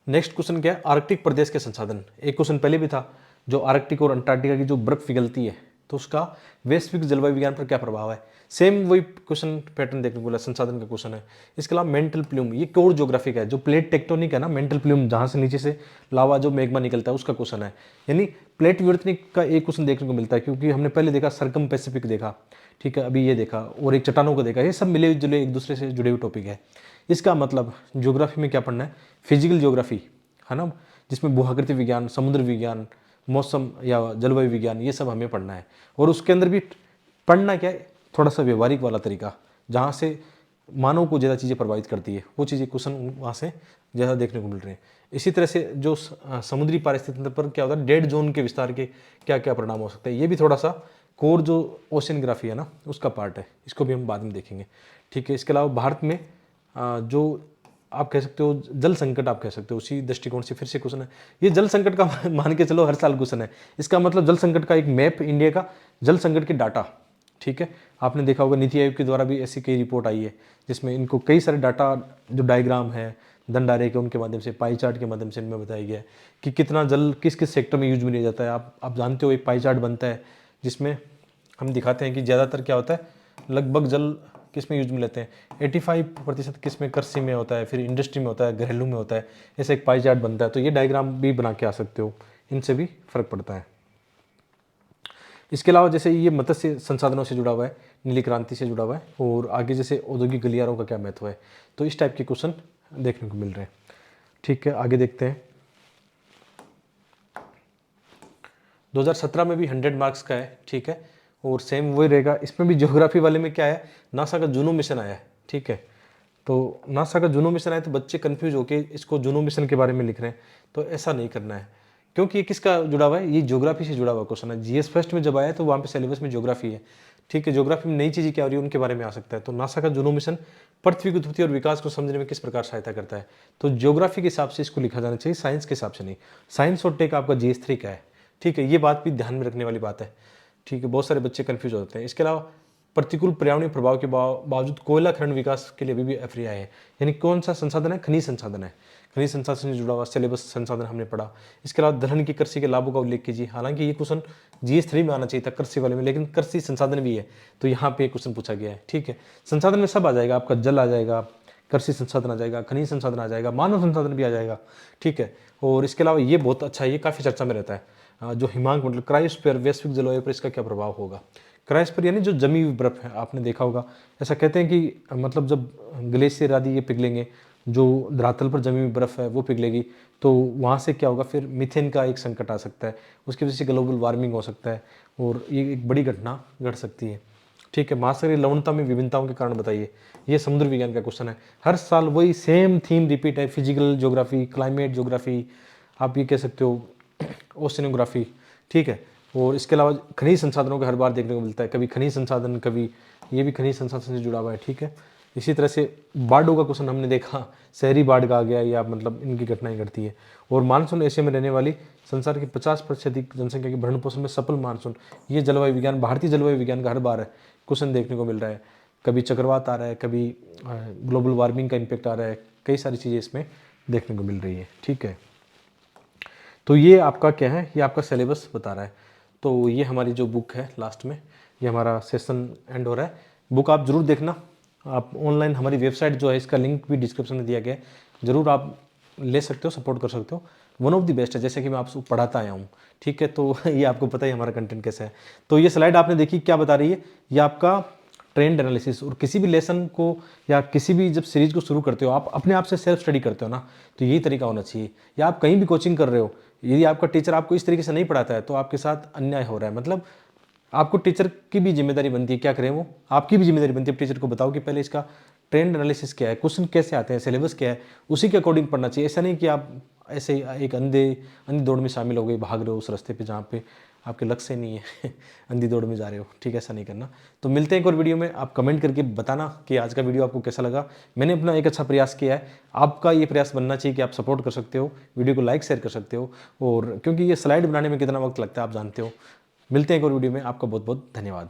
नेक्स्ट क्वेश्चन क्या है, आर्कटिक प्रदेश के संसाधन। एक क्वेश्चन पहले भी था, जो आर्कटिक और अंटार्कटिका की जो बर्फ पिघलती है तो उसका वैश्विक जलवायु विज्ञान पर क्या प्रभाव है। सेम वही क्वेश्चन पैटर्न देखने को मिला, संसाधन का क्वेश्चन है। इसके अलावा मेंटल प्लूम, ये कोर ज्योग्राफी का है, जो प्लेट टेक्टोनिक है ना, मेंटल प्लूम जहाँ से नीचे से लावा जो मैग्मा निकलता है उसका क्वेश्चन है। यानी प्लेट विवर्तनिक का एक क्वेश्चन देखने को मिलता है, क्योंकि हमने पहले देखा सरकम पैसिफिक देखा, ठीक है, अभी ये देखा, और एक चट्टानों को देखा, ये सब मिले जुले एक दूसरे से जुड़े हुए टॉपिक है। इसका मतलब ज्योग्राफी में क्या पढ़ना है, फिजिकल ज्योग्राफी है ना, जिसमें भूआकृति विज्ञान, समुद्र विज्ञान, मौसम या जलवायु विज्ञान, ये सब हमें पढ़ना है। और उसके अंदर भी पढ़ना क्या है, थोड़ा सा व्यवहारिक वाला तरीका, जहाँ से मानव को ज़्यादा चीज़ें प्रभावित करती है, वो चीज़ें क्वेश्चन वहाँ से ज़्यादा देखने को मिल रहे हैं। इसी तरह से जो समुद्री पारिस्थितिकी तंत्र पर क्या होता है, डेड जोन के विस्तार के क्या क्या परिणाम हो सकते हैं, ये भी थोड़ा सा कोर जो ओशियनग्राफी है ना उसका पार्ट है, इसको भी हम बाद में देखेंगे। ठीक है, इसके अलावा भारत में जो आप कह सकते हो जल संकट, आप कह सकते हो, उसी दृष्टिकोण से फिर से क्वेश्चन है। ये जल संकट का मान के चलो हर साल क्वेश्चन है, इसका मतलब जल संकट का एक मैप, इंडिया का जल संकट के डाटा। ठीक है, आपने देखा होगा नीति आयोग के द्वारा भी ऐसी कई रिपोर्ट आई है, जिसमें इनको कई सारे डाटा जो डायग्राम है, दंडारे के, उनके माध्यम से, पाई चार्ट के माध्यम से इनमें बताया गया है कि कितना जल किस किस सेक्टर में यूज में लिया जाता है। आप जानते हो एक पाई चार्ट बनता है, जिसमें हम दिखाते हैं कि ज़्यादातर क्या होता है, लगभग जल किस में यूज में लेते हैं, 85% किस में, कृषि में होता है, फिर इंडस्ट्री में होता है, घरेलू में होता है, ऐसे एक पाई चार्ट बनता है। तो ये डायग्राम भी बना के आ सकते हो, इनसे भी फर्क पड़ता है। इसके अलावा जैसे ये मत्स्य संसाधनों से जुड़ा हुआ है, नीली क्रांति से जुड़ा हुआ है, और आगे जैसे औद्योगिक गलियारों का क्या महत्व है, तो इस टाइप के क्वेश्चन देखने को मिल रहे हैं। ठीक है, आगे देखते हैं। 2017 में भी 100 मार्क्स का है। ठीक है, और सेम वही रहेगा, इसमें भी ज्योग्राफी वाले में क्या है, नासा का जूनो मिशन आया है। ठीक है, तो नासा का जूनो मिशन आया तो बच्चे कंफ्यूज होके इसको जूनो मिशन के बारे में लिख रहे हैं, तो ऐसा नहीं करना है, क्योंकि ये किसका जुड़ा हुआ है, ये ज्योग्राफी से जुड़ा हुआ क्वेश्चन है। GS फर्स्ट में जब आया तो वहाँ पे सिलेबस में ज्योग्राफी है। ठीक है, ज्योग्राफी में नई चीज़ें क्या हो रही है उनके बारे में आ सकता है। तो नासा का जूनो मिशन पृथ्वी की उत्पत्ति और विकास को समझने में किस प्रकार सहायता करता है, तो ज्योग्राफी के हिसाब से इसको लिखा जाना चाहिए, साइंस के हिसाब से नहीं। साइंस और टेक आपका GS3 का है। ठीक है, ये बात भी ध्यान में रखने वाली बात है। ठीक है, बहुत सारे बच्चे कंफ्यूज होते हैं। इसके अलावा प्रतिकूल पर्यावरणीय प्रभाव के बावजूद कोयला खनन विकास के लिए अभी भी FDI है, यानी कौन सा संसाधन है, खनिज संसाधन है। खनिज संसाधन से जुड़ा हुआ सिलेबस संसाधन हमने पढ़ा। इसके अलावा दलहन की कृषि के लाभों का उल्लेख कीजिए। हालांकि ये क्वेश्चन GS3 में आना चाहिए था कृषि वाले में, लेकिन कृषि संसाधन भी है, तो यहाँ पे क्वेश्चन पूछा गया है। ठीक है, संसाधन में सब आ जाएगा, आपका जल आ जाएगा, कृषि संसाधन आ जाएगा, खनिज संसाधन आ जाएगा, मानव संसाधन भी आ जाएगा। ठीक है, और इसके अलावा ये बहुत अच्छा है, ये काफ़ी चर्चा में रहता है, जो हिमांक मंडल, क्रायोस्फीयर, वैश्विक जलवायु पर इसका क्या प्रभाव होगा। क्रायोस्फीयर यानी जो जमी हुई बर्फ है, आपने देखा होगा, ऐसा कहते हैं कि मतलब जब ग्लेशियर आदि ये पिघलेंगे, जो धरातल पर जमी हुई बर्फ है वो पिघलेगी, तो वहाँ से क्या होगा, फिर मीथेन का एक संकट आ सकता है, उसकी वजह से ग्लोबल वार्मिंग हो सकता है, और ये एक बड़ी घटना घट सकती है। ठीक है, महासागरीय लवणता में विभिन्नताओं के कारण बताइए, ये समुद्र विज्ञान का क्वेश्चन है। हर साल वही सेम थीम रिपीट है, फिजिकल ज्योग्राफी, क्लाइमेट ज्योग्राफी, आप ये कह सकते हो ओशिनोग्राफी। ठीक है, और इसके अलावा खनिज संसाधनों का हर बार देखने को मिलता है, कभी खनिज संसाधन, कभी ये भी खनिज संसाधन से जुड़ा हुआ है। ठीक है, इसी तरह से बाढ़ों का क्वेश्चन हमने देखा, शहरी बाढ़ का आ गया, या मतलब इनकी घटनाएं घटती है। और मानसून एशिया में रहने वाली संसार की 50% अधिक जनसंख्या के भरण पोषण में सफल मानसून, ये जलवायु विज्ञान, भारतीय जलवायु विज्ञान का हर बार है क्वेश्चन देखने को मिल रहा है। कभी चक्रवात आ रहा है, कभी ग्लोबल वार्मिंग का इम्पेक्ट आ रहा है, कई सारी चीज़ें इसमें देखने को मिल रही है। ठीक है, तो ये आपका क्या है, ये आपका सिलेबस बता रहा है। तो ये हमारी जो बुक है लास्ट में, ये हमारा सेशन एंड हो रहा है। बुक आप जरूर देखना, आप ऑनलाइन हमारी वेबसाइट जो है, इसका लिंक भी डिस्क्रिप्शन में दिया गया है, ज़रूर आप ले सकते हो, सपोर्ट कर सकते हो। वन ऑफ द बेस्ट है, जैसे कि मैं आपको पढ़ाता आया हूँ। ठीक है, तो ये आपको पता ही हमारा कंटेंट कैसा है। तो ये स्लाइड आपने देखी, क्या बता रही है, ये आपका ट्रेंड एनालिसिस। और किसी भी लेसन को या किसी भी जब सीरीज को शुरू करते हो, आप अपने आप से सेल्फ स्टडी करते हो ना, तो यही तरीका होना चाहिए। या आप कहीं भी कोचिंग कर रहे हो, यदि आपका टीचर आपको इस तरीके से नहीं पढ़ाता है, तो आपके साथ अन्याय हो रहा है। मतलब आपको टीचर की भी जिम्मेदारी बनती है, क्या करें वो, आपकी भी जिम्मेदारी बनती है टीचर को बताओ कि पहले इसका ट्रेंड एनालिसिस क्या है, क्वेश्चन कैसे आते हैं, सिलेबस क्या है, उसी के अकॉर्डिंग पढ़ना चाहिए। ऐसा नहीं कि आप ऐसे ही एक अंधी दौड़ में शामिल हो गए, भाग रहे हो उस रास्ते पे जहाँ पे आपके लक्ष्य नहीं है अंधी दौड़ में जा रहे हो। ठीक है, ऐसा नहीं करना। तो मिलते हैं एक और वीडियो में। आप कमेंट करके बताना कि आज का वीडियो आपको कैसा लगा। मैंने अपना एक अच्छा प्रयास किया है, आपका ये प्रयास बनना चाहिए कि आप सपोर्ट कर सकते हो, वीडियो को लाइक शेयर कर सकते हो। और क्योंकि ये स्लाइड बनाने में कितना वक्त लगता है आप जानते हो। मिलते हैं एक और वीडियो में, आपका बहुत बहुत धन्यवाद।